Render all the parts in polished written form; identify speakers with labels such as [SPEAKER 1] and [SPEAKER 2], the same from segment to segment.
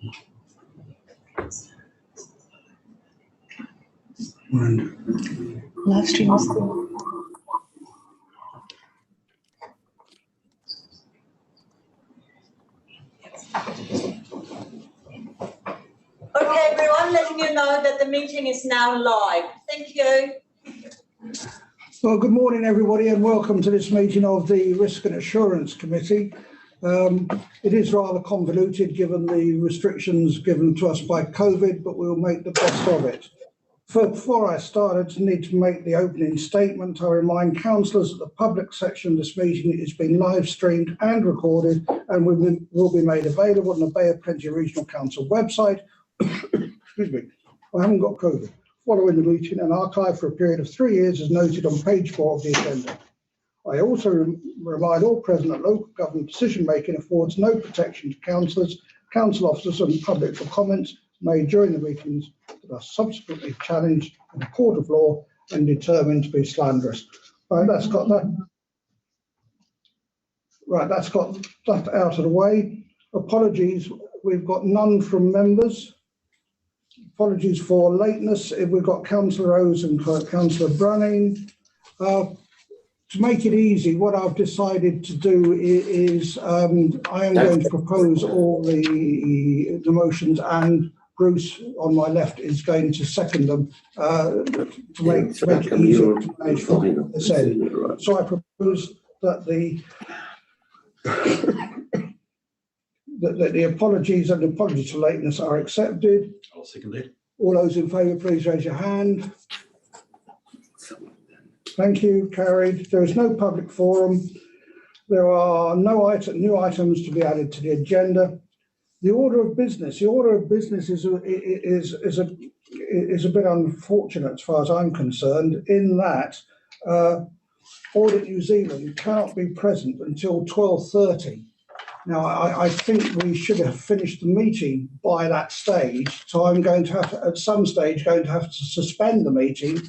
[SPEAKER 1] Live stream.
[SPEAKER 2] Okay, everyone, letting you know that the meeting is now live. Thank you.
[SPEAKER 3] Well, good morning, everybody, and welcome to this meeting of the Risk and Assurance Committee. It is rather convoluted given the restrictions given to us by COVID, but we'll make the best of it. Before I start, I just need to make the opening statement. I remind councillors that the public section of this meeting is being live streamed and recorded and will be made available on the Bay of Plenty Regional Council website. Excuse me, I haven't got COVID. Following the meeting and archived for a period of 3 years as noted on page 4 of the agenda. I also remind all present that local government decision making affords no protection to councillors, council officers and public for comments made during the meetings that are subsequently challenged in a court of law and determined to be slanderous. Right, that's got that. Right, that's got that out of the way. Apologies, we've got none from members. Apologies for lateness. We've got Councillor Rose and Councillor Brunning. To make it easy, what I've decided to do is I am going to propose all the motions, and Bruce on my left is going to second them to make it easier to manage from this end. So I propose that the apologies and apologies for lateness are accepted.
[SPEAKER 4] I'll second it.
[SPEAKER 3] All those in favour, please raise your hand. Thank you, carried. There is no public forum. There are no new items to be added to the agenda. The order of business. The order of business is a bit unfortunate as far as I'm concerned, in that Audit New Zealand can't be present until 12:30. Now, I think we should have finished the meeting by that stage, so I'm going to have to, at some stage, to suspend the meeting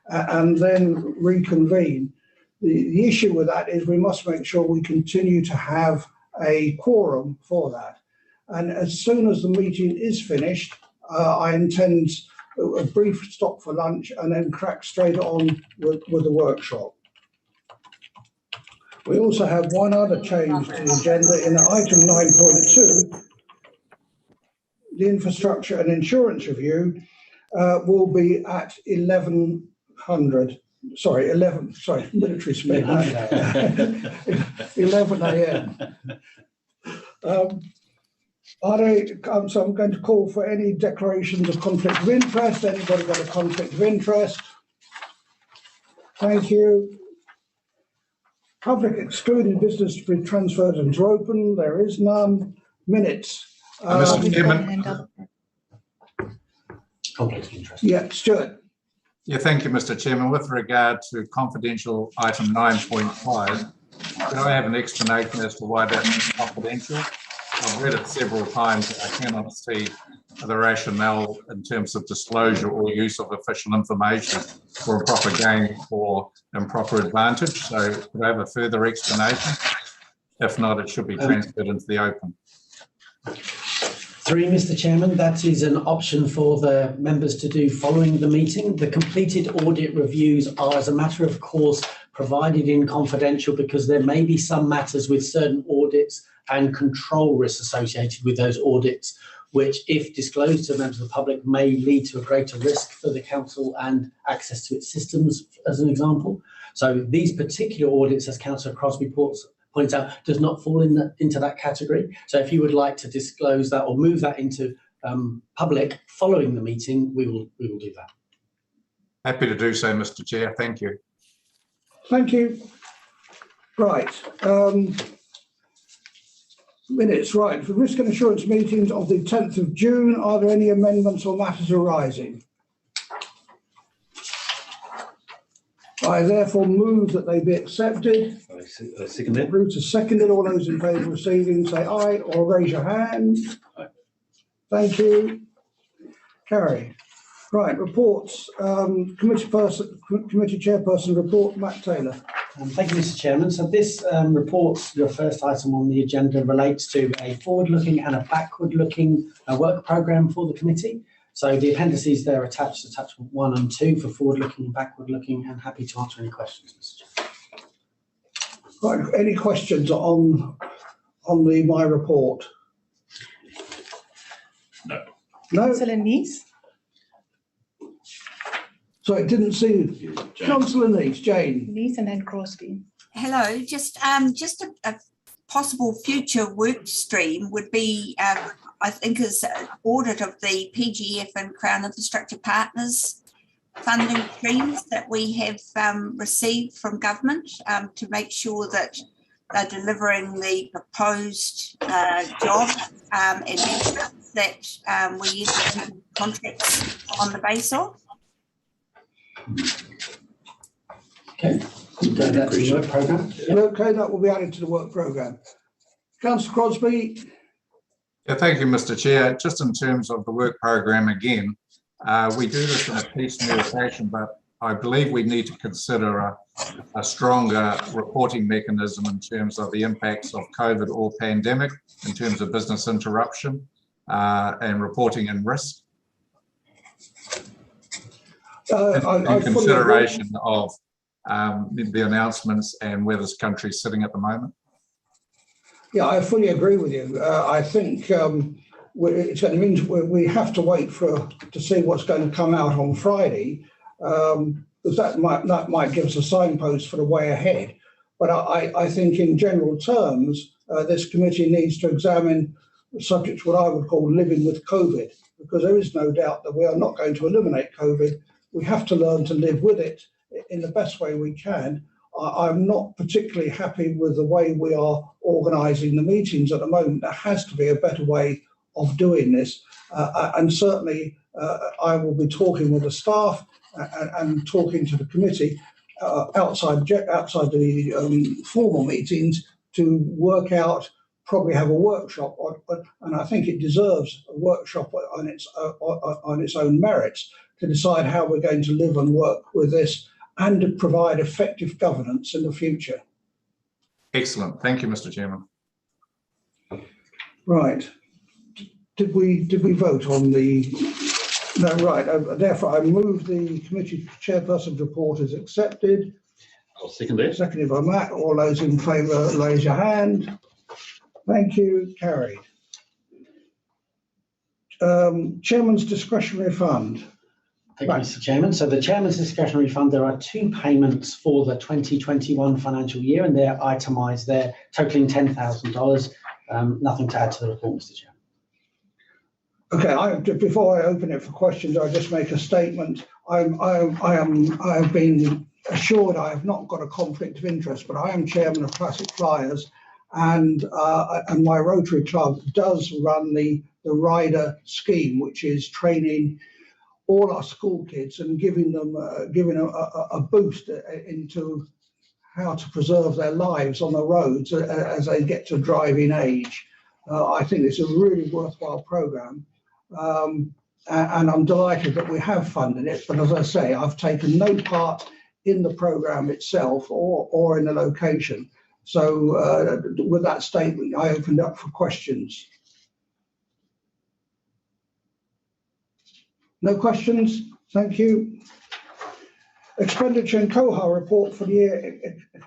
[SPEAKER 3] and then reconvene. The issue with that is we must make sure we continue to have a quorum for that. And as soon as the meeting is finished, I intend a brief stop for lunch and then crack straight on with the workshop. We also have one other change to the agenda in item 9.2. The infrastructure and insurance review will be at 1100. Sorry, military speak. 11 a.m. So I'm going to call for any declarations of conflict of interest. Anybody got a conflict of interest? Thank you. Public excluded business to be transferred into open. There is none. Minutes.
[SPEAKER 4] Mr. Chairman. Conflict of interest.
[SPEAKER 3] Yeah, Stuart.
[SPEAKER 4] Yeah, thank you, Mr. Chairman. With regard to confidential item 9.5, could I have an explanation as to why that's confidential? I've read it several times. I cannot see the rationale in terms of disclosure or use of official information for improper gain or improper advantage. So could I have a further explanation? If not, it should be transferred into the open.
[SPEAKER 5] Through Mr. Chairman, that is an option for the members to do following the meeting. The completed audit reviews are, as a matter of course, provided in confidential because there may be some matters with certain audits and control risks associated with those audits, which, if disclosed to members of the public, may lead to a greater risk for the council and access to its systems, as an example. So these particular audits, as Councillor Crosby points out, does not fall into that category. So if you would like to disclose that or move that into public following the meeting, we will do that.
[SPEAKER 4] Happy to do so, Mr. Chair. Thank you.
[SPEAKER 3] Thank you. Right. Minutes, right. For risk and assurance meetings of the 10th of June, are there any amendments or matters arising? I therefore move that they be accepted.
[SPEAKER 4] I second it.
[SPEAKER 3] Bruce has seconded. All those in favour of receiving say aye or raise your hand. Aye. Thank you. Carry. Right, reports. Committee chairperson report, Matt Taylor.
[SPEAKER 5] Thank you, Mr. Chairman. So this report, your first item on the agenda, relates to a forward-looking and a backward-looking work programme for the committee. So the appendices there are attached, attachment 1 and 2 for forward-looking and backward-looking, and happy to answer any questions, Mr. Chairman.
[SPEAKER 3] Right, any questions on my report?
[SPEAKER 4] No.
[SPEAKER 3] No?
[SPEAKER 1] Councillor Neese?
[SPEAKER 3] So it didn't see Councillor Neese, Jane.
[SPEAKER 1] Neese and then Crosby.
[SPEAKER 6] Hello, just a possible future work stream would be, I think, is audit of the PGF and Crown Infrastructure Partners funding streams that we have received from government to make sure that they're delivering the proposed job and that we use contracts on the base of.
[SPEAKER 5] Okay, go back to the work programme.
[SPEAKER 3] Okay, that will be added to the work programme. Councillor Crosby.
[SPEAKER 4] Yeah, thank you, Mr. Chair. Just in terms of the work programme again, we do this in a piecemeal fashion, but I believe we need to consider a stronger reporting mechanism in terms of the impacts of COVID or pandemic, in terms of business interruption and reporting and risk. In consideration of the announcements and where this country is sitting at the moment.
[SPEAKER 3] Yeah, I fully agree with you. I think it's going to mean we have to wait to see what's going to come out on Friday, because that might give us a signpost for the way ahead. But I think in general terms, this committee needs to examine the subject, what I would call living with COVID, because there is no doubt that we are not going to eliminate COVID. We have to learn to live with it in the best way we can. I'm not particularly happy with the way we are organising the meetings at the moment. There has to be a better way of doing this. And certainly I will be talking with the staff and talking to the committee outside the formal meetings to work out, probably have a workshop, and I think it deserves a workshop on its own merits, to decide how we're going to live and work with this and to provide effective governance in the future.
[SPEAKER 4] Excellent. Thank you, Mr. Chairman.
[SPEAKER 3] Right. Did we vote on the... No, right. Therefore, I move the committee chairperson's report is accepted.
[SPEAKER 7] I'll second that.
[SPEAKER 3] Seconded by Matt. All those in favour, raise your hand. Thank you. Carried. Chairman's discretionary fund.
[SPEAKER 5] Thank you, Mr. Chairman. So the Chairman's discretionary fund, there are 2 payments for the 2021 financial year, and they're itemised there, totalling $10,000. Nothing to add to the report, Mr. Chairman.
[SPEAKER 3] Okay, before I open it for questions, I'll just make a statement. I have been assured I have not got a conflict of interest, but I am chairman of Classic Flyers, and my Rotary Club does run the rider scheme, which is training all our school kids and giving them a boost into how to preserve their lives on the roads as they get to driving age. I think it's a really worthwhile programme, and I'm delighted that we have funded it. But as I say, I've taken no part in the programme itself or in the location. So with that statement, I opened up for questions. No questions? Thank you. Expenditure and COHA report for the year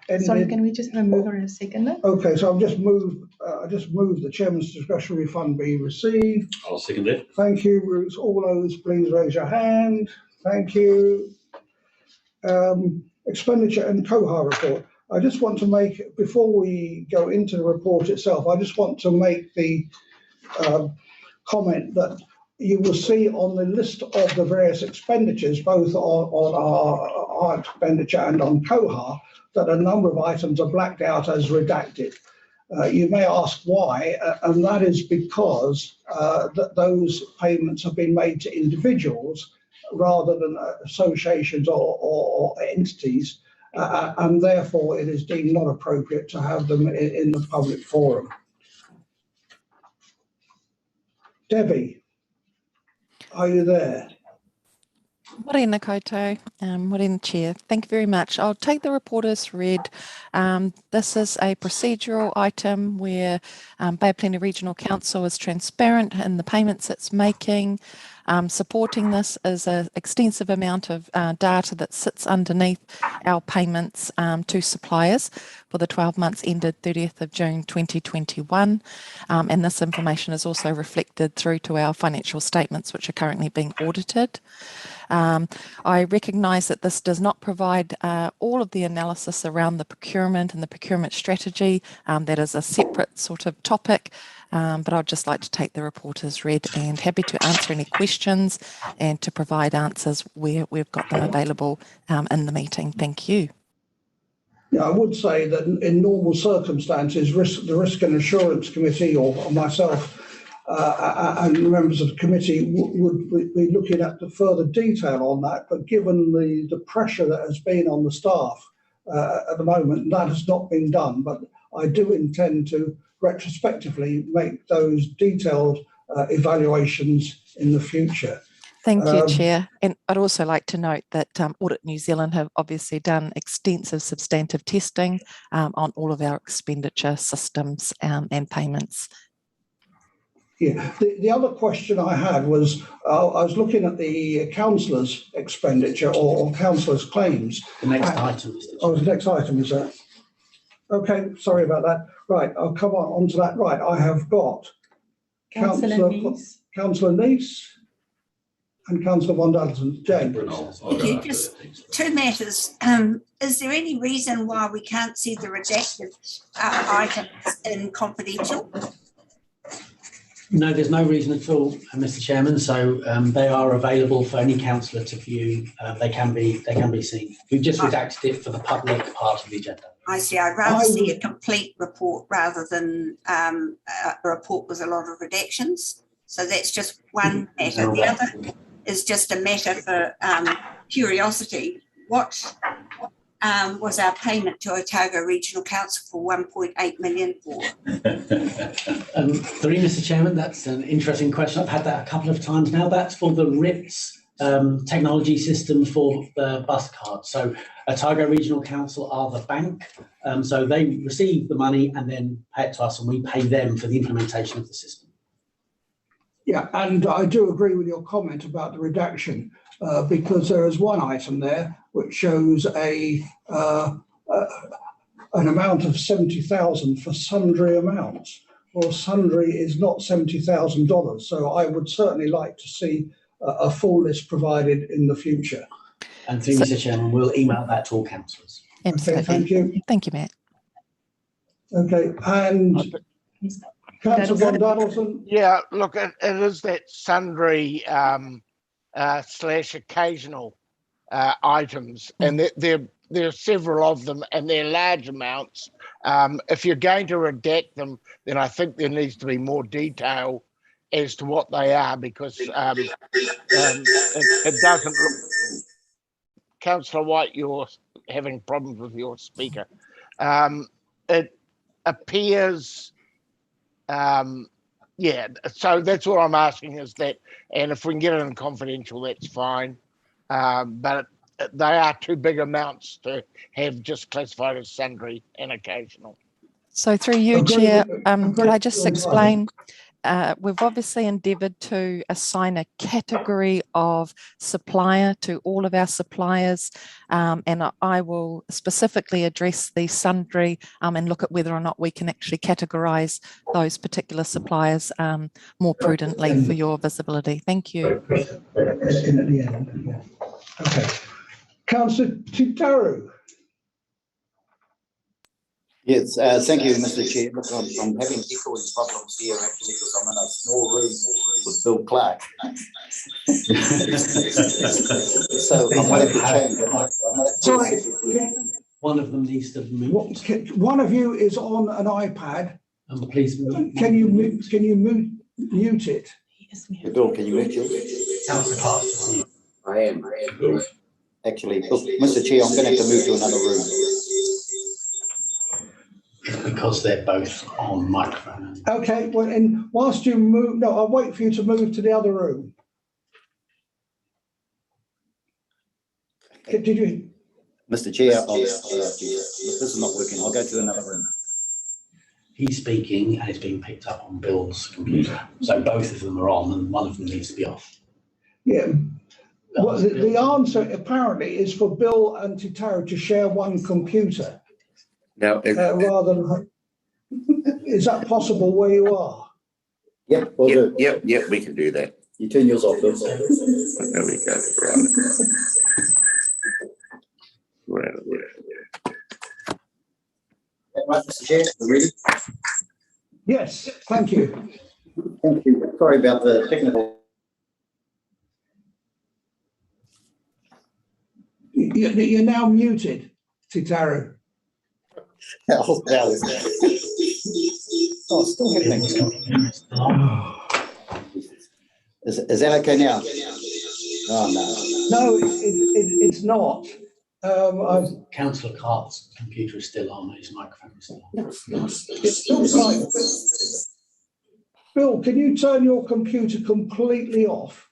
[SPEAKER 3] ended.
[SPEAKER 1] Sorry, can we just have a mover and a seconder?
[SPEAKER 3] Okay, so I just moved the chairman's discretionary fund be received.
[SPEAKER 7] I'll second that.
[SPEAKER 3] Thank you, Ruth. All those, please raise your hand. Thank you. Expenditure and COHA report. I just want to make, before we go into the report itself, I just want to make the comment that you will see on the list of the various expenditures, both on our expenditure and on COHA, that a number of items are blacked out as redacted. You may ask why, and that is because those payments have been made to individuals rather than associations or entities, and therefore it is deemed not appropriate to have them in the public forum. Debbie, are you there?
[SPEAKER 7] Morena koutou, Morena Chair. Thank you very much. I'll take the report as read. This is a procedural item where Bay of Plenty Regional Council is transparent in the payments it's making. Supporting this is an extensive amount of data that sits underneath our payments to suppliers for the 12 months ended 30th of June 2021. And this information is also reflected through to our financial statements, which are currently being audited. I recognise that this does not provide all of the analysis around the procurement and the procurement strategy. That is a separate sort of topic, but I'd just like to take the report as read and happy to answer any questions and to provide answers where we've got them available in the meeting. Thank you.
[SPEAKER 3] Yeah, I would say that in normal circumstances, the Risk and Assurance Committee or myself and the members of the committee would be looking at the further detail on that. But given the pressure that has been on the staff at the moment, that has not been done. But I do intend to retrospectively make those detailed evaluations in the future.
[SPEAKER 7] Thank you, Chair. And I'd also like to note that Audit New Zealand have obviously done extensive substantive testing on all of our expenditure systems and payments.
[SPEAKER 3] Yeah, the other question I had was, I was looking at the councillors' expenditure or councillors' claims.
[SPEAKER 5] The next item.
[SPEAKER 3] Oh, the next item is that. Okay, sorry about that. Right, I'll come on to that. Right, I have got Councillor Neese and Councillor von Dalton. Jane.
[SPEAKER 6] Thank you. Just two matters. Is there any reason why we can't see the redacted items in confidential?
[SPEAKER 5] No, there's no reason at all, Mr. Chairman. So they are available for any councillor to view. They can be seen. We've just redacted it for the public part of the agenda.
[SPEAKER 6] I see. I'd rather see a complete report rather than a report with a lot of redactions. So that's just one matter. The other is just a matter for curiosity. What was our payment to Otago Regional Council for 1.8 million for?
[SPEAKER 5] Three, Mr. Chairman, that's an interesting question. I've had that a couple of times now. That's for the RIPS technology system for the bus card. So Otago Regional Council are the bank. So they receive the money and then pay it to us, and we pay them for the implementation of the system.
[SPEAKER 3] Yeah, and I do agree with your comment about the redaction because there is one item there which shows an amount of $70,000 for sundry amounts. Well, sundry is not $70,000, so I would certainly like to see a full list provided in the future.
[SPEAKER 5] And through Mr. Chairman, we'll email that to all councillors.
[SPEAKER 7] Absolutely.
[SPEAKER 3] Okay, thank you.
[SPEAKER 7] Thank you, Matt.
[SPEAKER 3] Okay, and Councillor von Dalton.
[SPEAKER 8] Yeah, look, it is that sundry slash occasional items, and there are several of them, and they're large amounts. If you're going to redact them, then I think there needs to be more detail as to what they are, because it doesn't look. Councillor White, you're having problems with your speaker. It appears, yeah, so that's all I'm asking is that, and if we can get it in confidential, that's fine. But they are too big amounts to have just classified as sundry and occasional.
[SPEAKER 7] So through you, Chair, could I just explain? We've obviously endeavoured to assign a category of supplier to all of our suppliers, and I will specifically address the sundry and look at whether or not we can actually categorise those particular suppliers more prudently for your visibility. Thank you.
[SPEAKER 3] Okay. Councillor Tutaru.
[SPEAKER 9] Yes, thank you, Mr. Chair. Look, I'm having echoing problems here actually because I'm in a small room with Bill Clark. So I'm going to change.
[SPEAKER 3] Sorry,
[SPEAKER 5] One of them needs to move.
[SPEAKER 3] one of you is on an iPad.
[SPEAKER 5] Please move.
[SPEAKER 3] Can you mute it?
[SPEAKER 9] Bill, can you mute you?
[SPEAKER 5] Councillor Clark.
[SPEAKER 9] I am. Actually, look, Mr. Chair, I'm going to have to move to another room.
[SPEAKER 5] Because they're both on microphone.
[SPEAKER 3] Okay, well, and whilst you move, no, I'll wait for you to move to the other room. Did you?
[SPEAKER 9] Mr. Chair, this is not working. I'll go to another room.
[SPEAKER 5] He's speaking and it's being picked up on Bill's computer. So both of them are on and one of them needs to be off.
[SPEAKER 3] Yeah. Well, the answer apparently is for Bill and Titaro to share one computer.
[SPEAKER 10] Now,
[SPEAKER 3] Rather than, is that possible where you are?
[SPEAKER 9] Yep, we'll do.
[SPEAKER 10] Yep, we can do that.
[SPEAKER 9] You turn yours off, Bill.
[SPEAKER 10] There we go. Right.
[SPEAKER 9] Right, Mr. Chair, we're ready?
[SPEAKER 3] Yes, thank you.
[SPEAKER 9] Thank you. Sorry about the technical.
[SPEAKER 3] You're now muted, Titaro.
[SPEAKER 9] Oh, still happening. Is that okay now? Oh, no.
[SPEAKER 3] No, it's not.
[SPEAKER 5] Councillor Cart's computer is still on, his microphone is still on.
[SPEAKER 3] It's still fine. Bill, can you turn your computer completely off?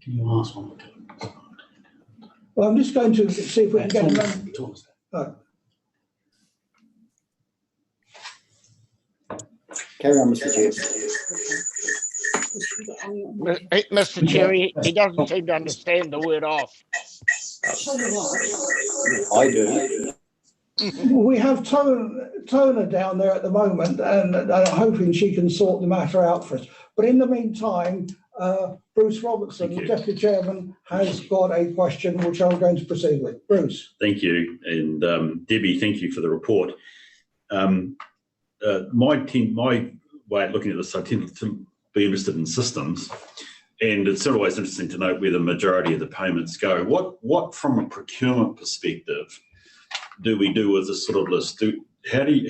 [SPEAKER 5] Can you ask one?
[SPEAKER 3] Well, I'm just going to see if we can get them.
[SPEAKER 9] Carry on, Mr. Chair.
[SPEAKER 8] Mr. Chair, he doesn't seem to understand the word off.
[SPEAKER 9] I do.
[SPEAKER 3] We have Tona down there at the moment, and I'm hoping she can sort the matter out for us. But in the meantime, Bruce Robertson, the Deputy Chairman, has got a question which I'm going to proceed with. Bruce.
[SPEAKER 11] Thank you. And Debbie, thank you for the report. My way of looking at this, I tend to be interested in systems. And it's always interesting to note where the majority of the payments go. What from a procurement perspective, do we do with this sort of list? How do you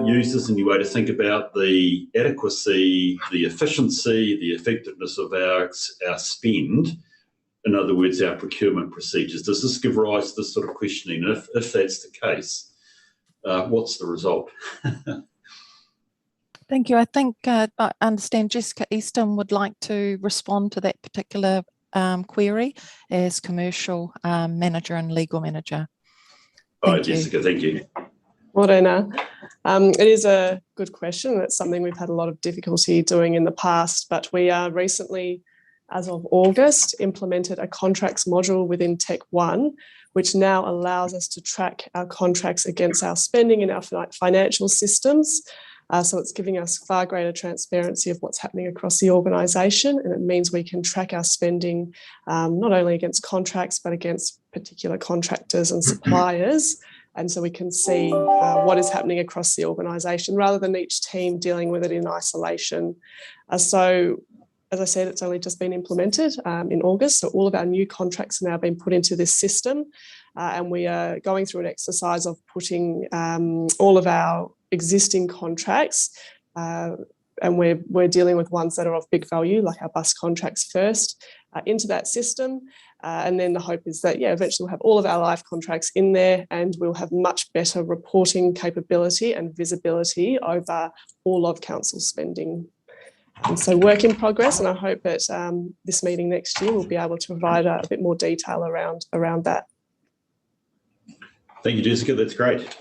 [SPEAKER 11] use this in your way to think about the adequacy, the efficiency, the effectiveness of our spend? In other words, our procurement procedures. Does this give rise to this sort of questioning? And if that's the case, what's the result?
[SPEAKER 7] Thank you. I think I understand Jessica Easton would like to respond to that particular query as commercial manager and legal manager.
[SPEAKER 11] Hi, Jessica, thank you.
[SPEAKER 12] Morena. It is a good question. It's something we've had a lot of difficulty doing in the past, but we are recently, as of August, implemented a contracts module within Tech 1, which now allows us to track our contracts against our spending in our financial systems. So it's giving us far greater transparency of what's happening across the organisation, and it means we can track our spending not only against contracts but against particular contractors and suppliers, and so we can see what is happening across the organisation rather than each team dealing with it in isolation. So as I said, it's only just been implemented in August, so all of our new contracts are now being put into this system, and we are going through an exercise of putting all of our existing contracts, and we're dealing with ones that are of big value, like our bus contracts first, into that system. And then the hope is that, eventually we'll have all of our live contracts in there and we'll have much better reporting capability and visibility over all of council spending. And so work in progress, and I hope that this meeting next year will be able to provide a bit more detail around that.
[SPEAKER 11] Thank you, Jessica, that's great.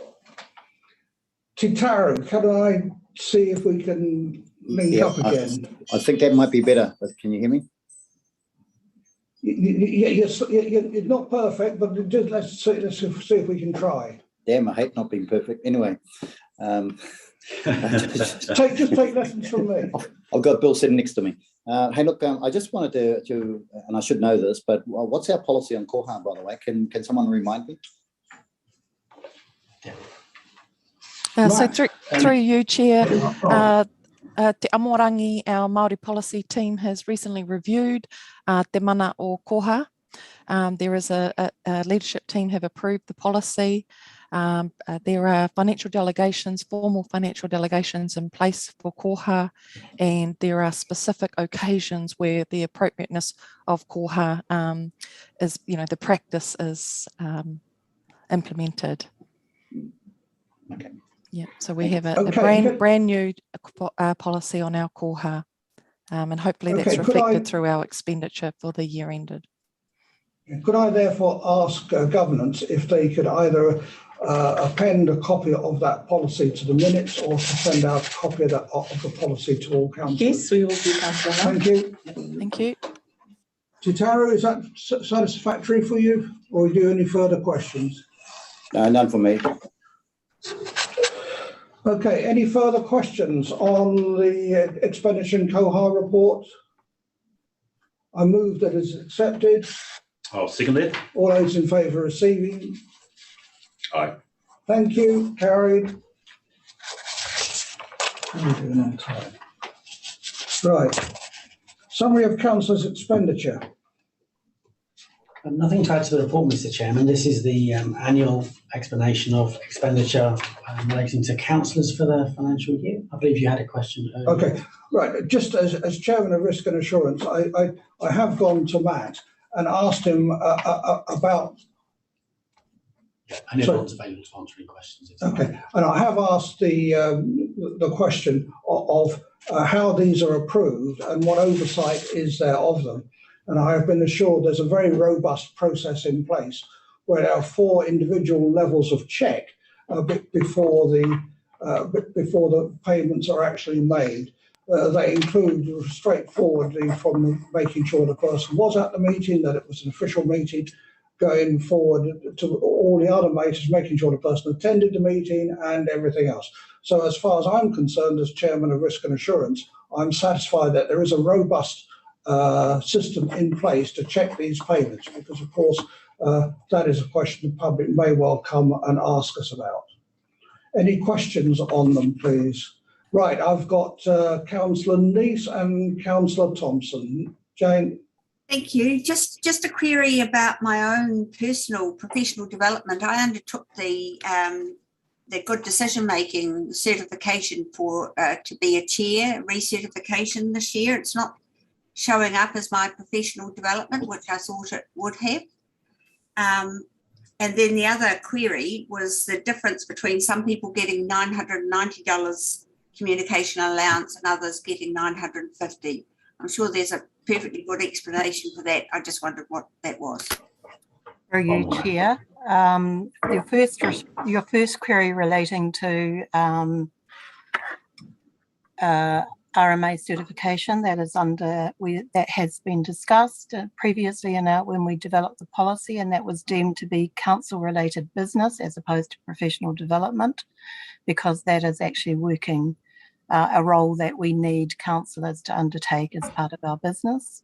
[SPEAKER 3] Titaro, can I see if we can link up again?
[SPEAKER 9] I think that might be better, but can you hear me?
[SPEAKER 3] You're not perfect, but just let's see if we can try.
[SPEAKER 9] Damn, I hate not being perfect. Anyway,
[SPEAKER 3] just take lessons from me.
[SPEAKER 9] I've got Bill sitting next to me. Hey, look, I just wanted to, and I should know this, but what's our policy on koha, by the way? Can someone remind me?
[SPEAKER 7] So through you, Chair, Te Amorangi, our Māori policy team has recently reviewed Te Mana o Koha. There is a leadership team have approved the policy. There are financial delegations, formal financial delegations in place for koha, and there are specific occasions where the appropriateness of koha is, the practice is implemented.
[SPEAKER 9] Okay.
[SPEAKER 7] Yeah, so we have a
[SPEAKER 3] Okay.
[SPEAKER 7] brand new policy on our koha, and hopefully that's
[SPEAKER 3] Okay,
[SPEAKER 7] reflected through our expenditure for the year ended.
[SPEAKER 3] Could I therefore ask governance if they could either append a copy of that policy to the minutes or to send out a copy of the policy to all councillors?
[SPEAKER 2] Yes, we will do, Councillor.
[SPEAKER 3] Thank you.
[SPEAKER 7] Thank you.
[SPEAKER 3] Titaro, is that satisfactory for you, or do you have any further questions?
[SPEAKER 9] None for me.
[SPEAKER 3] Okay, any further questions on the expenditure and KOHA report? I move that it's accepted.
[SPEAKER 11] I'll second that.
[SPEAKER 3] All those in favour of receiving?
[SPEAKER 11] Aye.
[SPEAKER 3] Thank you, carried. How are we doing on time? Right. Summary of councillors' expenditure.
[SPEAKER 5] Nothing to add to the report, Mr. Chairman. This is the annual explanation of expenditure relating to councillors for the financial year. I believe you had a question earlier.
[SPEAKER 3] Okay, right. Just as Chairman of Risk and Assurance, I have gone to Matt and asked him about.
[SPEAKER 5] And everyone's available to answer any questions.
[SPEAKER 3] Okay, and I have asked the question of how these are approved and what oversight is there of them. And I have been assured there's a very robust process in place where there are 4 individual levels of check before the payments are actually made. They include straightforwardly from making sure the person was at the meeting, that it was an official meeting, going forward to all the other matters, making sure the person attended the meeting and everything else. So as far as I'm concerned, as Chairman of Risk and Assurance, I'm satisfied that there is a robust system in place to check these payments, because of course that is a question the public may well come and ask us about. Any questions on them, please? Right, I've got Councillor Neese and Councillor Thompson. Jane.
[SPEAKER 6] Thank you. Just a query about my own personal professional development. I undertook the good decision making certification for to be a chair recertification this year. It's not showing up as my professional development, which I thought it would have. And then the other query was the difference between some people getting $990 communication allowance and others getting $950. I'm sure there's a perfectly good explanation for that. I just wondered what that was.
[SPEAKER 13] Through you, Chair. Your first query relating to RMA certification, that is that has been discussed previously when we developed the policy, and that was deemed to be council related business as opposed to professional development, because that is actually working a role that we need councillors to undertake as part of our business.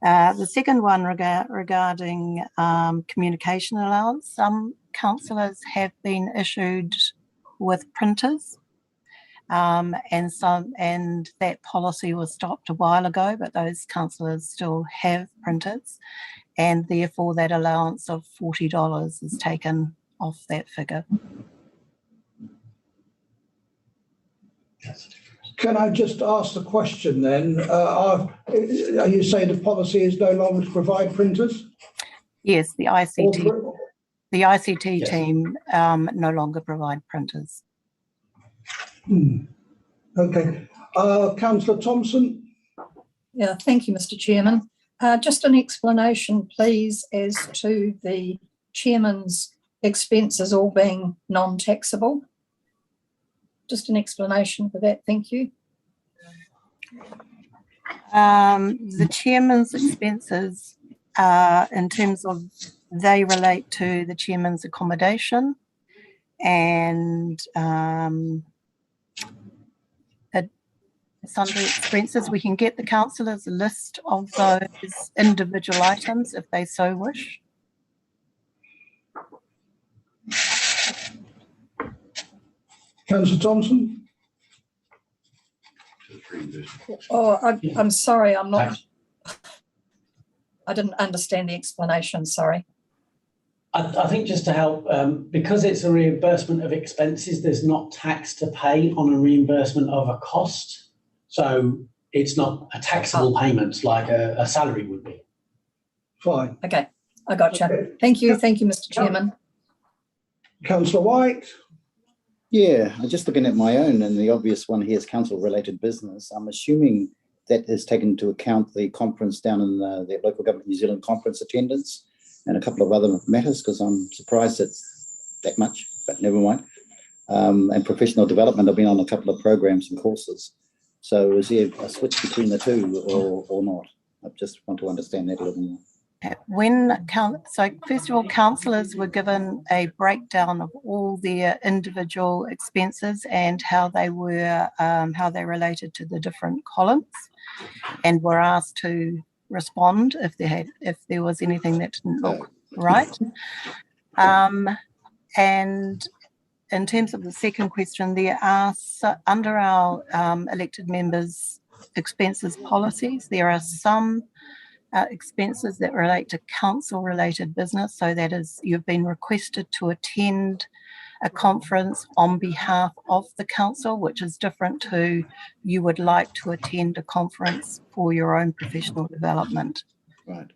[SPEAKER 13] The second one regarding communication allowance, some councillors have been issued with printers. And that policy was stopped a while ago, but those councillors still have printers, and therefore that allowance of $40 is taken off that figure.
[SPEAKER 3] Can I just ask the question then? Are you saying the policy is no longer to provide printers?
[SPEAKER 13] Yes, the ICT
[SPEAKER 3] Yes.
[SPEAKER 13] team no longer provide printers.
[SPEAKER 3] Okay. Councillor Thompson.
[SPEAKER 14] Yeah, thank you, Mr. Chairman. Just an explanation, please, as to the chairman's expenses all being non-taxable. Just an explanation for that, thank you.
[SPEAKER 13] The chairman's expenses, in terms of, they relate to the chairman's accommodation and sundry expenses. We can get the councillors a list of those individual items if they so wish.
[SPEAKER 3] Councillor Thompson.
[SPEAKER 14] Oh, I'm sorry, I'm not. I didn't understand the explanation, sorry.
[SPEAKER 5] I think just to help, because it's a reimbursement of expenses, there's not tax to pay on a reimbursement of a cost. So it's not a taxable payment like a salary would be.
[SPEAKER 3] Fine.
[SPEAKER 14] Okay, I got you. Thank you, Mr. Chairman.
[SPEAKER 3] Councillor White.
[SPEAKER 9] Yeah, I'm just looking at my own, and the obvious one here is council-related business. I'm assuming that is taken into account the conference down in the Local Government New Zealand conference attendance and a couple of other matters, because I'm surprised it's that much, but never mind. And professional development, I've been on a couple of programs and courses. So is there a switch between the two or not? I just want to understand that a little more.
[SPEAKER 13] So first of all, councillors were given a breakdown of all their individual expenses and how they were, how they related to the different columns, and were asked to respond if there was anything that didn't look right. And in terms of the second question, there are under our elected members' expenses policies, there are some expenses that relate to council-related business. So that is, you've been requested to attend a conference on behalf of the council, which is different to you would like to attend a conference for your own professional development.
[SPEAKER 9] Right.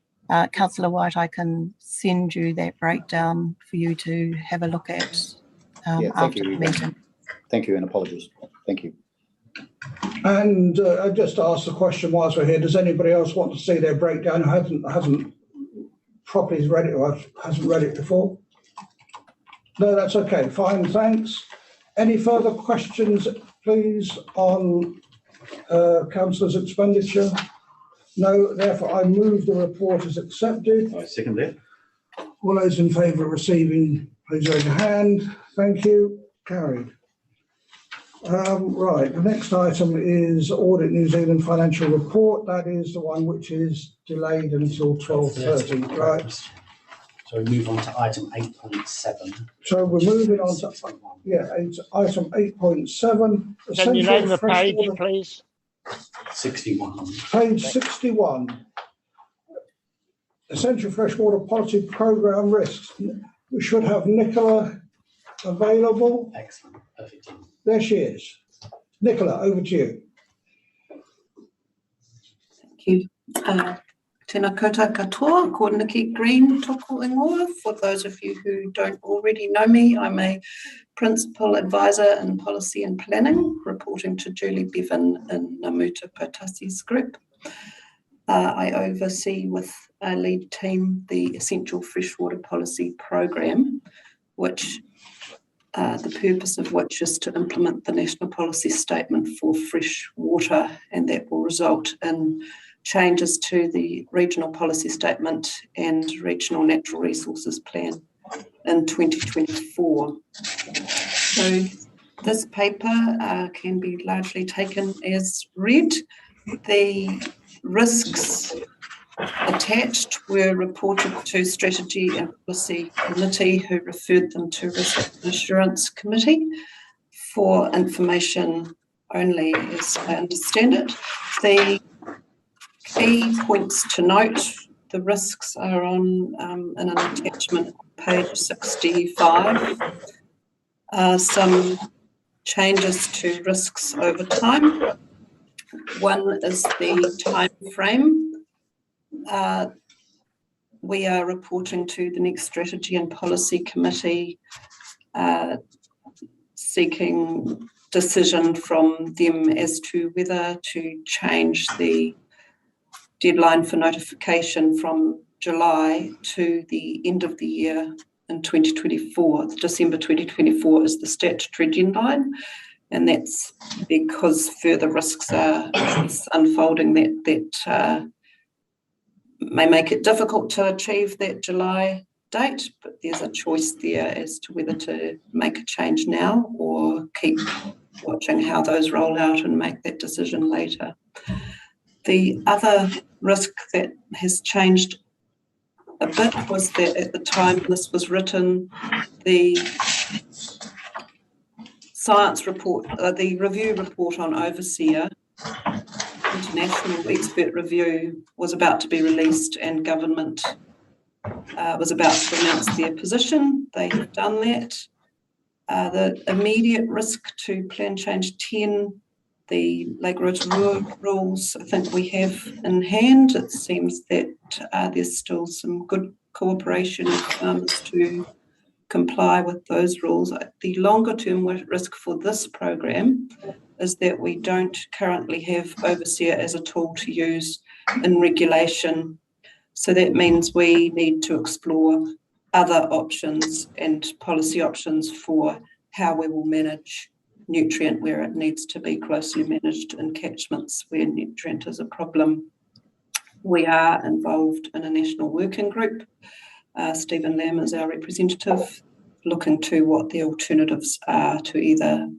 [SPEAKER 13] Councillor White, I can send you that breakdown for you to have a look at after the meeting.
[SPEAKER 9] Thank you, and apologies. Thank you.
[SPEAKER 3] And I just asked the question whilst we're here, does anybody else want to see their breakdown who hasn't properly read it or hasn't read it before? No, that's okay. Fine, thanks. Any further questions, please, on councillors' expenditure? No, therefore I move the report as accepted.
[SPEAKER 11] I second that.
[SPEAKER 3] All those in favour of receiving, please raise your hand. Thank you. Carried. Right, the next item is Audit New Zealand Financial Report. That is the one which is delayed until 12:30, right?
[SPEAKER 5] So we move on to item 8.7.
[SPEAKER 3] So we're moving on to item 8.7.
[SPEAKER 8] Can you name the page, please?
[SPEAKER 5] 61.
[SPEAKER 3] Page 61. Essential Freshwater Policy Programme Risks. We should have Nicola available.
[SPEAKER 5] Excellent. Perfect.
[SPEAKER 3] There she is. Nicola, over to you.
[SPEAKER 15] Thank you. Tēnā koutou katoa, ko Nikki Green tōku ingoa. For those of you who don't already know me, I'm a Principal Advisor in Policy and Planning, reporting to Julie Bevan in Namuta Potasi's group. I oversee with a lead team the Essential Freshwater Policy Programme, which the purpose of which is to implement the National Policy Statement for Fresh Water, and that will result in changes to the Regional Policy Statement and Regional Natural Resources Plan in 2024. So this paper can be largely taken as read. The risks attached were reported to Strategy and Policy Committee, who referred them to Risk and Assurance Committee for information only, as I understand it. The key points to note, the risks are on in an attachment on page 65. Some changes to risks over time. One is the time frame. We are reporting to the next Strategy and Policy Committee, seeking decision from them as to whether to change the deadline for notification from July to the end of the year in 2024. December 2024 is the statutory deadline, and that's because further risks are unfolding that may make it difficult to achieve that July date, but there's a choice there as to whether to make a change now or keep watching how those roll out and make that decision later. The other risk that has changed a bit was that at the time this was written, the science report, the review report on Overseer, International Expert Review, was about to be released, and government was about to announce their position. They have done that. The immediate risk to Plan Change 10, the Lake Rotorua rules, I think we have in hand. It seems that there's still some good cooperation with farmers to comply with those rules. The longer term risk for this program is that we don't currently have overseer as a tool to use in regulation. So that means we need to explore other options and policy options for how we will manage nutrient where it needs to be closely managed in catchments where nutrient is a problem. We are involved in a national working group. Stephen Lamb is our representative, looking to what the alternatives are to either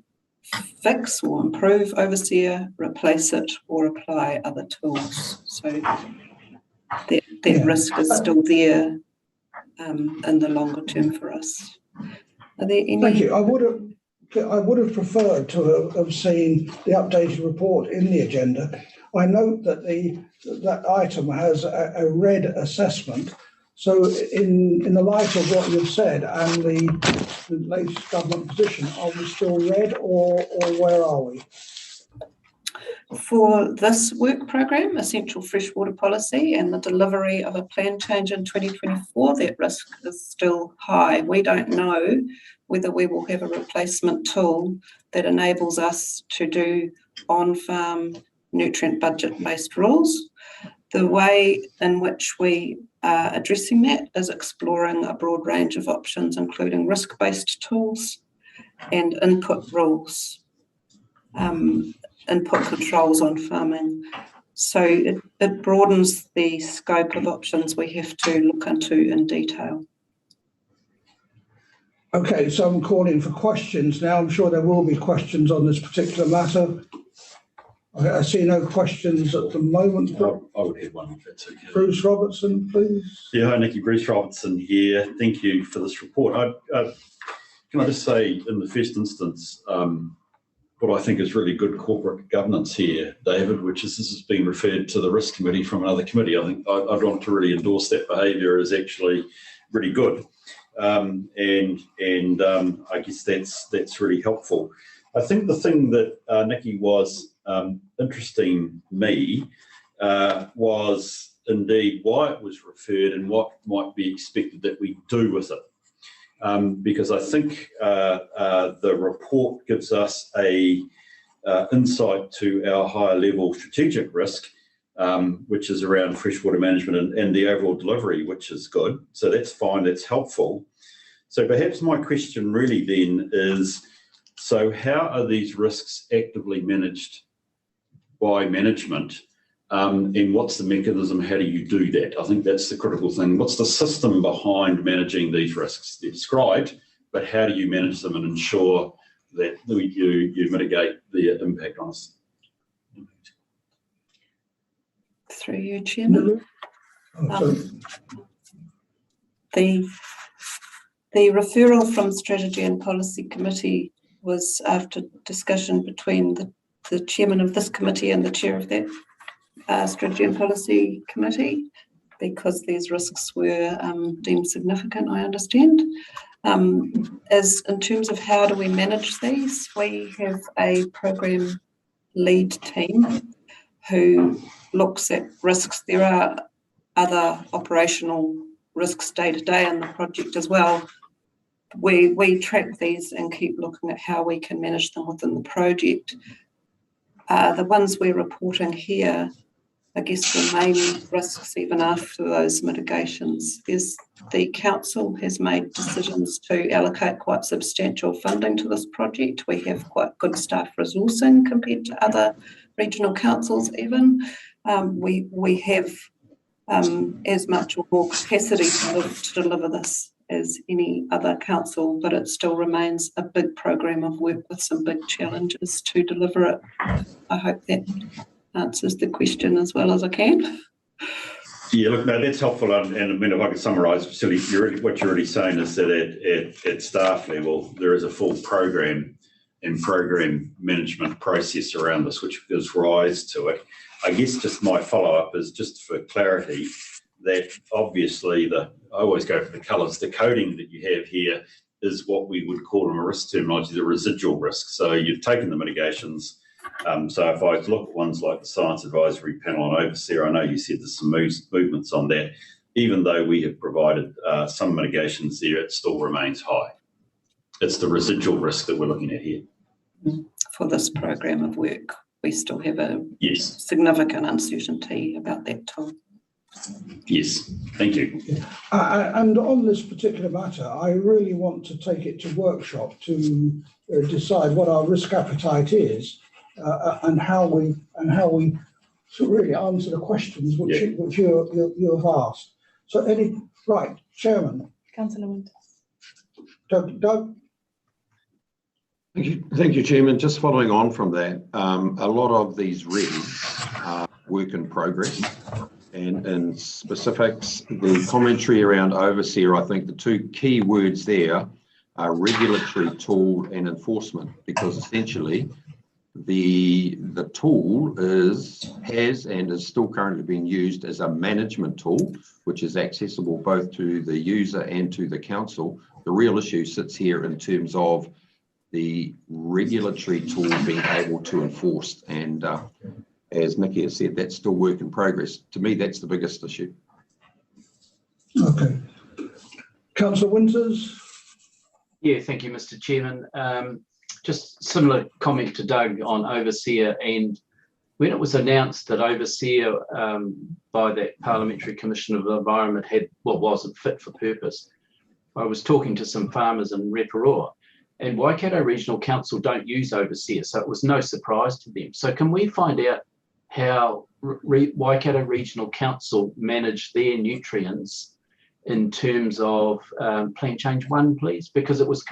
[SPEAKER 15] fix or improve overseer, replace it, or apply other tools. So that risk is still there in the longer term for us. Are there any?
[SPEAKER 3] Thank you. I would have preferred to have seen the updated report in the agenda. I note that that item has a red assessment. So in the light of what you've said and the latest government position, are we still red or where are we?
[SPEAKER 15] For this work program, Essential Freshwater Policy, and the delivery of a plan change in 2024, that risk is still high. We don't know whether we will have a replacement tool that enables us to do on-farm nutrient budget-based rules. The way in which we are addressing that is exploring a broad range of options, including risk-based tools and input rules. Input controls on farming. So it broadens the scope of options we have to look into in detail.
[SPEAKER 3] Okay, so I'm calling for questions now. I'm sure there will be questions on this particular matter. I see no questions at the moment.
[SPEAKER 11] I would have one if that's okay.
[SPEAKER 3] Bruce Robertson, please.
[SPEAKER 11] Yeah, hi Nikki, Bruce Robertson here. Thank you for this report. Can I just say in the first instance, what I think is really good corporate governance here, David, which is this has been referred to the risk committee from another committee. I think I'd want to really endorse that behaviour as actually really good. I guess that's really helpful. I think the thing that Nikki was interesting me was indeed why it was referred and what might be expected that we do with it. Because I think the report gives us a insight to our higher level strategic risk, which is around freshwater management and the overall delivery, which is good. So that's fine, that's helpful. So perhaps my question really then is, so how are these risks actively managed by management? And what's the mechanism? How do you do that? I think that's the critical thing. What's the system behind managing these risks? They're described, but how do you manage them and ensure that you mitigate the impact on us?
[SPEAKER 15] Through you, Chairman. The referral from Strategy and Policy Committee was after discussion between the chairman of this committee and the chair of that Strategy and Policy Committee, because these risks were deemed significant, I understand. As in terms of how do we manage these, we have a program lead team who looks at risks. There are other operational risks day to day in the project as well. We track these and keep looking at how we can manage them within the project. The ones we're reporting here, I guess, remain risks even after those mitigations. The council has made decisions to allocate quite substantial funding to this project. We have quite good staff resourcing compared to other regional councils even. We have as much or more capacity to deliver this as any other council, but it still remains a big program of work with some big challenges to deliver it. I hope that answers the question as well as I can.
[SPEAKER 11] Yeah, look, no, that's helpful. And I mean, if I could summarise, what you're really saying is that at staff level, there is a full program and program management process around this, which gives rise to it. I guess just my follow-up is just for clarity that obviously I always go for the colours. The coding that you have here is what we would call in a risk terminology the residual risk. So you've taken the mitigations. So if I look at ones like the Science Advisory Panel on Overseer, I know you said there's some movements on that. even though we have provided some mitigations there, it still remains high. It's the residual risk that we're looking at here.
[SPEAKER 15] For this program of work, we still have a
[SPEAKER 11] Yes.
[SPEAKER 15] significant uncertainty about that tool.
[SPEAKER 11] Yes, thank you.
[SPEAKER 3] And on this particular matter, I really want to take it to workshop to decide what our risk appetite is and how we should really answer the questions which you have asked. So, right, Chairman.
[SPEAKER 1] Councillor Winters.
[SPEAKER 3] Doug.
[SPEAKER 16] Thank you, Chairman. Just following on from that, a lot of these regs are work in progress. And in specifics, the commentary around overseer, I think the two key words there are regulatory tool and enforcement, because essentially the tool has and is still currently being used as a management tool, which is accessible both to the user and to the council. The real issue sits here in terms of the regulatory tool being able to enforce, and as Nikki has said, that's still work in progress. To me, that's the biggest issue.
[SPEAKER 3] Okay. Councillor Winters.
[SPEAKER 17] Yeah, thank you, Mr. Chairman. Just similar comment to Doug on overseer, and when it was announced that overseer by that Parliamentary Commission of the Environment had what wasn't fit for purpose, I was talking to some farmers in Retoaroa, and Waikato Regional Council don't use overseer, so it was no surprise to them. So can we find out how Waikato Regional Council manage their nutrients in terms of Plan Change 1, please? Because it was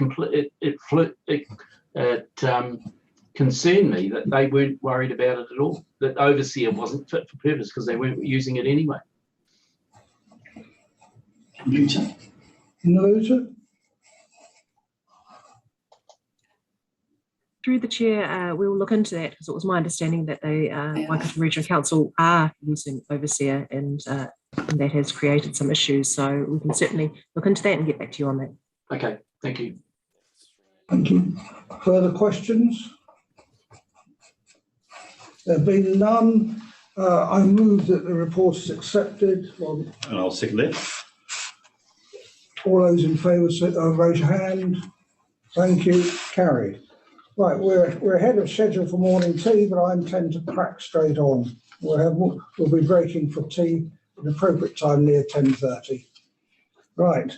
[SPEAKER 17] it concerned me that they weren't worried about it at all, that overseer wasn't fit for purpose because they weren't using it anyway.
[SPEAKER 3] Computer.
[SPEAKER 18] Through the chair, we will look into that, because it was my understanding that the Waikato Regional Council are using overseer, and that has created some issues. So we can certainly look into that and get back to you on that.
[SPEAKER 17] Okay, thank you.
[SPEAKER 3] Thank you. Further questions? There have been none. I move that the report is accepted. Well,
[SPEAKER 11] and I'll second that.
[SPEAKER 3] All those in favour, raise your hand. Thank you. Carried. Right, we're ahead of schedule for morning tea, but I intend to crack straight on. We'll be breaking for tea at an appropriate time near 10:30. Right.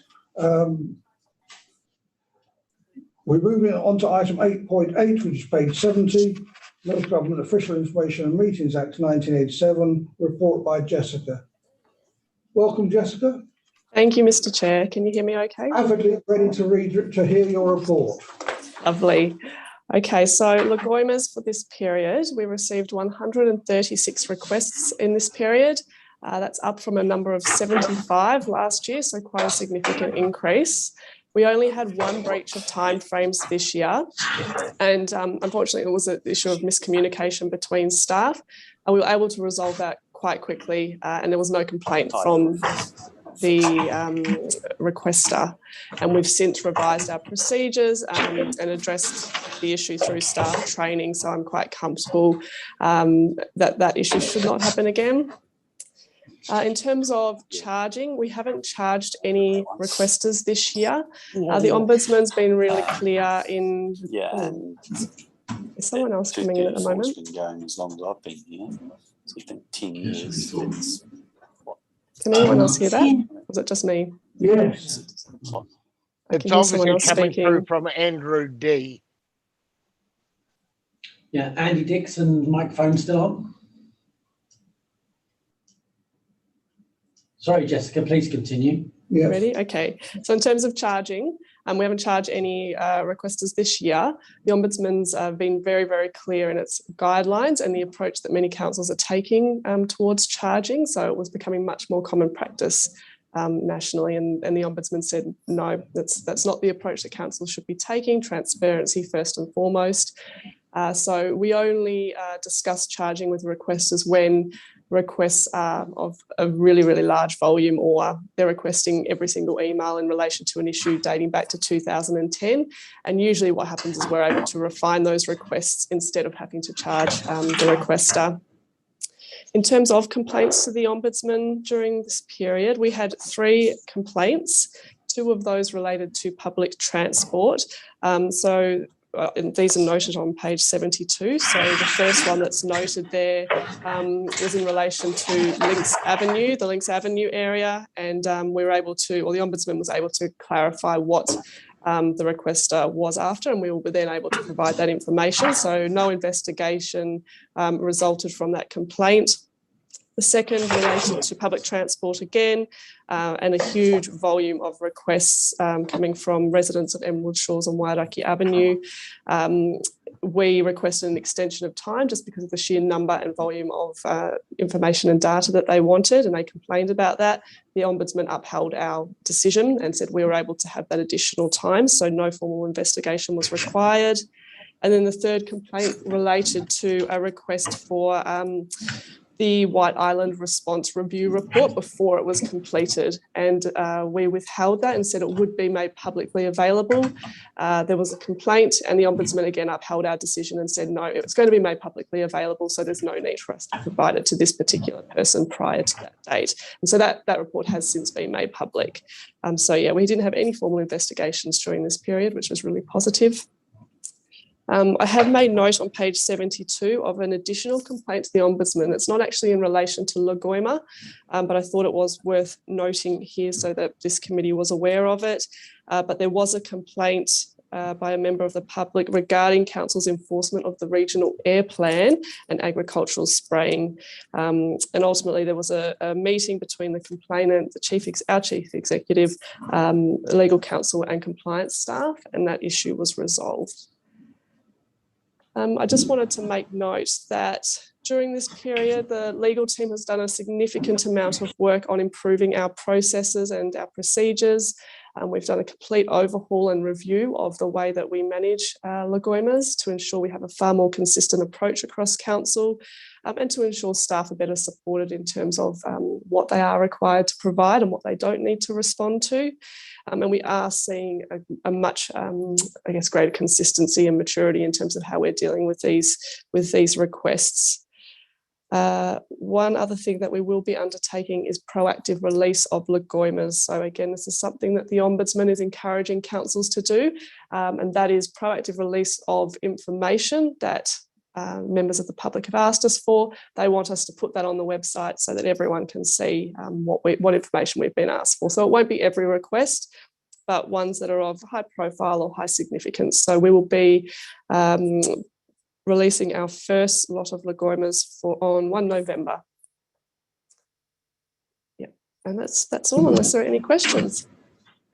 [SPEAKER 3] We're moving on to item 8.8, which is page 70, Local Government Official Information and Meetings Act 1987, report by Jessica. Welcome, Jessica.
[SPEAKER 12] Thank you, Mr. Chair. Can you hear me okay?
[SPEAKER 3] Avidly ready to hear your report.
[SPEAKER 12] Lovely. Okay, so Lagoimas for this period, we received 136 requests in this period. That's up from a number of 75 last year, so quite a significant increase. We only had one breach of timeframes this year, and unfortunately it was an issue of miscommunication between staff. We were able to resolve that quite quickly, and there was no complaint from the requester. And we've since revised our procedures and addressed the issue through staff training, so I'm quite comfortable that issue should not happen again. In terms of charging, we haven't charged any requesters this year. The Ombudsman's been really clear in... is someone else coming in at the moment?
[SPEAKER 19] It's been going as long as I've been here. So I think 10 years.
[SPEAKER 12] Can anyone else hear that? Or was it just me?
[SPEAKER 3] Yes.
[SPEAKER 8] It's obviously coming through from Andrew D.
[SPEAKER 5] Yeah, Andy Dixon, microphone still on? Sorry, Jessica, please continue.
[SPEAKER 3] Yes.
[SPEAKER 12] Ready? Okay. So in terms of charging, we haven't charged any requesters this year. The Ombudsman's been very, very clear in its guidelines and the approach that many councils are taking towards charging. So it was becoming much more common practice nationally, and the Ombudsman said, no, that's not the approach that councils should be taking. Transparency first and foremost. So we only discuss charging with requesters when requests are of a really, really large volume, or they're requesting every single email in relation to an issue dating back to 2010. And usually what happens is we're able to refine those requests instead of having to charge the requester. In terms of complaints to the Ombudsman during this period, we had 3 complaints. 2 of those related to public transport. And these are noted on page 72. So the first one that's noted there was in relation to Links Avenue, the Links Avenue area, and we were able to, or the Ombudsman was able to clarify what the requester was after, and we were then able to provide that information. So no investigation resulted from that complaint. The second related to public transport again, and a huge volume of requests coming from residents of Emerald Shores and Wairaki Avenue. We requested an extension of time just because of the sheer number and volume of information and data that they wanted, and they complained about that. The Ombudsman upheld our decision and said we were able to have that additional time, so no formal investigation was required. And then the third complaint related to a request for the White Island Response Review Report before it was completed, and we withheld that and said it would be made publicly available. There was a complaint, and the Ombudsman again upheld our decision and said no, it's going to be made publicly available, so there's no need for us to provide it to this particular person prior to that date. And so that report has since been made public. So yeah, we didn't have any formal investigations during this period, which was really positive. I have made note on page 72 of an additional complaint to the Ombudsman. It's not actually in relation to Lagoima, but I thought it was worth noting here so that this committee was aware of it. But there was a complaint by a member of the public regarding Council's enforcement of the regional air plan and agricultural spraying. And ultimately there was a meeting between the complainant, our chief executive, legal counsel and compliance staff, and that issue was resolved. I just wanted to make note that during this period, the legal team has done a significant amount of work on improving our processes and our procedures. We've done a complete overhaul and review of the way that we manage Lagoimas to ensure we have a far more consistent approach across council, and to ensure staff are better supported in terms of what they are required to provide and what they don't need to respond to. And we are seeing a much, I guess, greater consistency and maturity in terms of how we're dealing with these requests. One other thing that we will be undertaking is proactive release of Lagoimas. So again, this is something that the Ombudsman is encouraging councils to do, and that is proactive release of information that members of the public have asked us for. They want us to put that on the website so that everyone can see what information we've been asked for. So it won't be every request, but ones that are of high profile or high significance. So we will be releasing our first lot of Lagoimas on 1 November. Yeah, and that's all, unless there are any questions.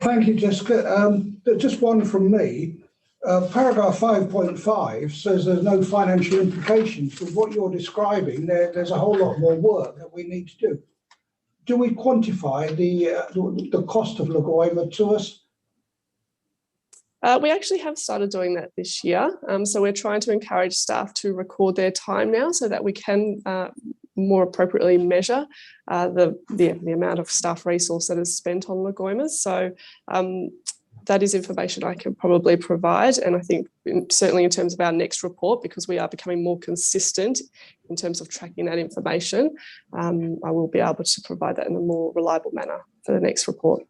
[SPEAKER 3] Thank you, Jessica. Just one from me. Paragraph 5.5 says there's no financial implications. With what you're describing, there's a whole lot more work that we need to do. Do we quantify the cost of Lagoima to us?
[SPEAKER 12] We actually have started doing that this year. So we're trying to encourage staff to record their time now so that we can more appropriately measure the amount of staff resource that is spent on Lagoimas. So that is information I can probably provide. And I think certainly in terms of our next report, because we are becoming more consistent in terms of tracking that information, I will be able to provide that in a more reliable manner for the next report.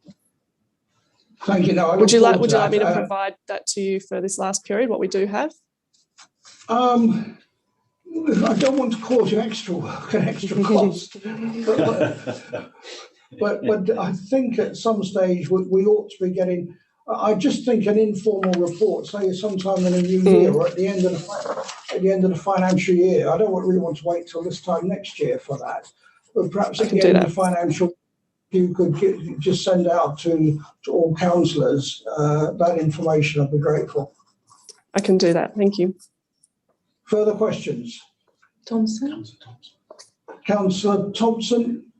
[SPEAKER 3] Thank you. No,
[SPEAKER 12] would you like me to provide that to you for this last period, what we do have?
[SPEAKER 3] I don't want to cause you extra work and extra cost, but I think at some stage we ought to be getting. I just think an informal report, say sometime in the new year or at the end of the financial year. I don't really want to wait till this time next year for that, but perhaps at the end of the financial. You could just send out to all councillors that information. I'd be grateful.
[SPEAKER 12] I can do that. Thank you.
[SPEAKER 3] Further questions?
[SPEAKER 1] Thompson.
[SPEAKER 3] Councillor Thompson.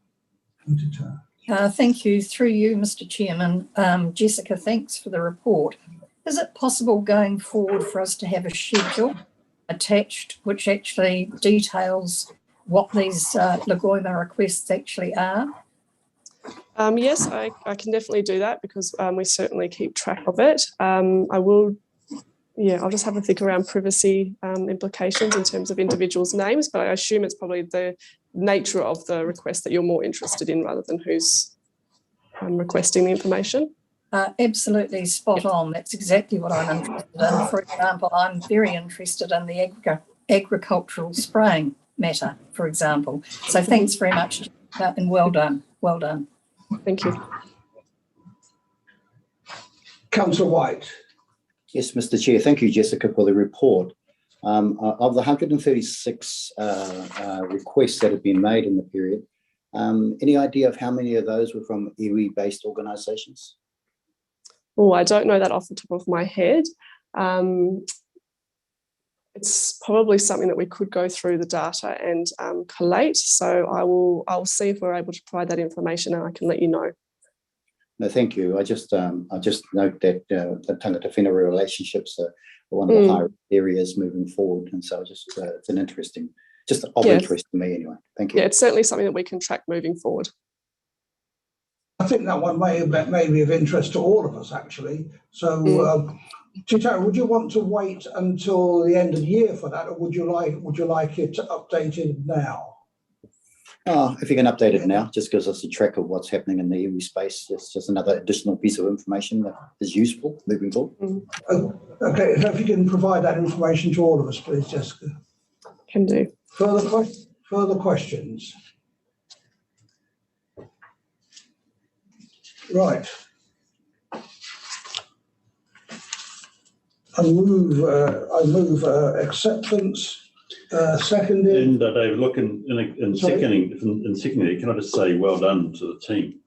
[SPEAKER 14] Thank you. Through you, Mr. Chairman. Jessica, thanks for the report. Is it possible going forward for us to have a schedule attached which actually details what these Lagoima requests actually are?
[SPEAKER 12] Yes, I can definitely do that because we certainly keep track of it. I'll just have a think around privacy implications in terms of individuals' names, but I assume it's probably the nature of the request that you're more interested in rather than who's requesting the information.
[SPEAKER 14] Absolutely spot on. That's exactly what I'm interested in. For example, I'm very interested in the agricultural spraying matter, for example. So thanks very much, and well done. Well done.
[SPEAKER 12] Thank you.
[SPEAKER 3] Councillor White.
[SPEAKER 9] Yes, Mr. Chair. Thank you, Jessica, for the report. Of the 136 requests that have been made in the period, any idea of how many of those were from iwi-based organisations?
[SPEAKER 12] Oh, I don't know that off the top of my head. It's probably something that we could go through the data and collate. So I'll see if we're able to provide that information, and I can let you know.
[SPEAKER 9] No, thank you. I just note that the tangata whenua relationships are one of the higher areas moving forward, and so just it's an interesting, just of interest to me anyway. Thank you.
[SPEAKER 12] Yeah, it's certainly something that we can track moving forward.
[SPEAKER 3] I think that one may be of interest to all of us, actually. So, Tito, would you want to wait until the end of the year for that, or would you like it updated now?
[SPEAKER 9] If you can update it now, just gives us a track of what's happening in the iwi space. It's just another additional piece of information that is useful moving forward.
[SPEAKER 3] Okay, so if you can provide that information to all of us, please, Jessica.
[SPEAKER 12] Can do.
[SPEAKER 3] Further questions? Right. I move acceptance. Seconded.
[SPEAKER 11] And David, look, in seconding, can I just say well done to the team?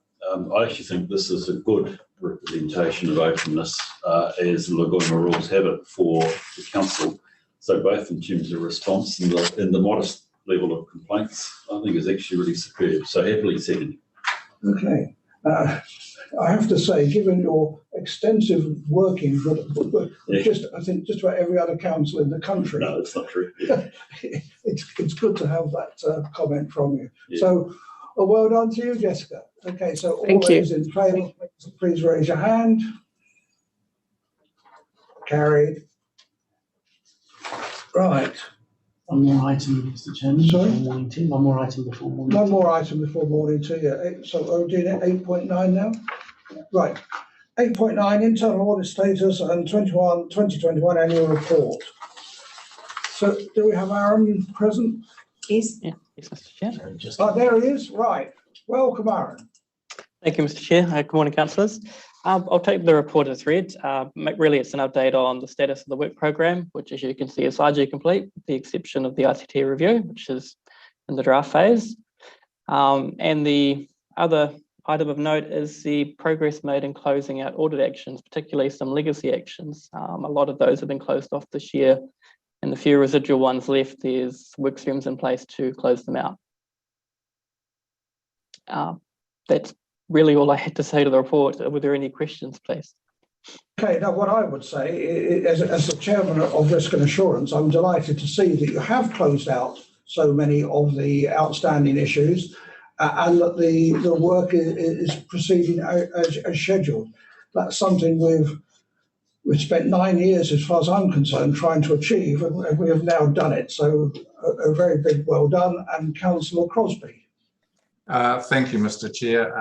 [SPEAKER 11] I actually think this is a good representation of openness, as the Lagoima rules have it for the council. So both in terms of response and the modest level of complaints, I think is actually really superb. So happily seconded.
[SPEAKER 3] Okay. I have to say, given your extensive working, I think just about every other council in the country.
[SPEAKER 11] No, it's not true.
[SPEAKER 3] It's good to have that comment from you.
[SPEAKER 11] Yeah.
[SPEAKER 3] So, well done to you, Jessica. Okay, so all those in favour, please raise your hand. Carried. Right.
[SPEAKER 5] One more item, Mr. Chairman.
[SPEAKER 3] Sorry?
[SPEAKER 5] Morning tea. One more item before morning tea.
[SPEAKER 3] One more item before morning tea. Yeah. So we're doing 8.9 now? Right. 8.9, internal audit status and 2021 annual report. So do we have Aaron present?
[SPEAKER 20] Yes. Yeah. Yes, Mr. Chair.
[SPEAKER 3] Oh, there he is. Right. Welcome, Aaron.
[SPEAKER 20] Thank you, Mr. Chair. Good morning, councillors. I'll take the report as read. Really, it's an update on the status of the work program, which, as you can see, is largely complete, with the exception of the ICT review, which is in the draft phase. And the other item of note is the progress made in closing out audit actions, particularly some legacy actions. A lot of those have been closed off this year, and the few residual ones left, there's work streams in place to close them out. That's really all I had to say to the report. Were there any questions, please?
[SPEAKER 3] Okay, now what I would say, as the chairman of Risk and Assurance, I'm delighted to see that you have closed out so many of the outstanding issues and that the work is proceeding as scheduled. That's something we've spent 9 years, as far as I'm concerned, trying to achieve, and we have now done it. So a very big well done. And Councillor Crosby.
[SPEAKER 4] Thank you, Mr. Chair.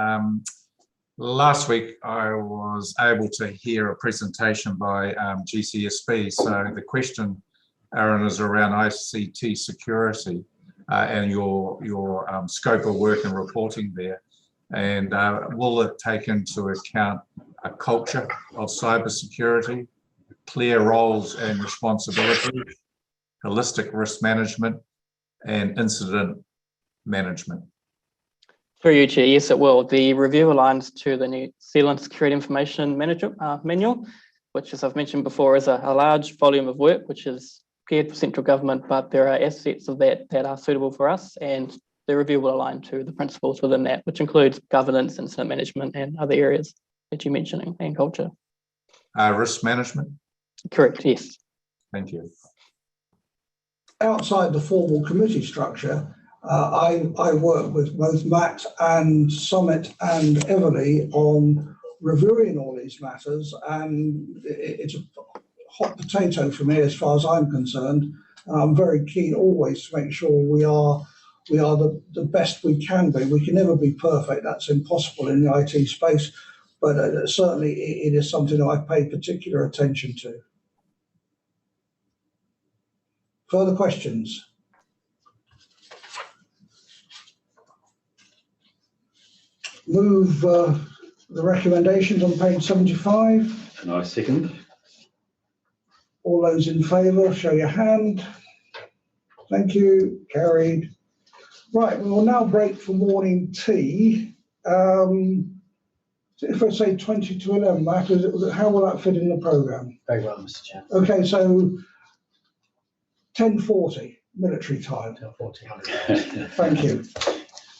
[SPEAKER 4] Last week, I was able to hear a presentation by GCSB. So the question, Aaron, is around ICT security and your scope of work and reporting there. And will it take into account a culture of cybersecurity, clear roles and responsibilities, holistic risk management, and incident management?
[SPEAKER 20] Through you, Chair, yes, it will. The review aligns to the New Zealand Security Information Management Manual, which, as I've mentioned before, is a large volume of work, which is geared for central government, but there are aspects of that that are suitable for us, and the review will align to the principles within that, which includes governance, incident management, and other areas that you're mentioning, and culture.
[SPEAKER 4] Risk management?
[SPEAKER 20] Correct, yes.
[SPEAKER 4] Thank you.
[SPEAKER 3] Outside the formal committee structure, I work with both Matt and Summit and Everly on reviewing all these matters, and it's a hot potato for me as far as I'm concerned. I'm very keen always to make sure we are we are the best we can be. We can never be perfect. That's impossible in the IT space, but certainly it is something I pay particular attention to. Further questions? Move the recommendations on page 75.
[SPEAKER 11] And I second.
[SPEAKER 3] All those in favour, show your hand. Thank you. Carried. Right, we will now break for morning tea. If I say 20 to 11, Matt, how will that fit in the programme?
[SPEAKER 5] Very well, Mr. Chair.
[SPEAKER 3] Okay, so 10:40 military time.
[SPEAKER 5] 10:40.
[SPEAKER 3] Thank you.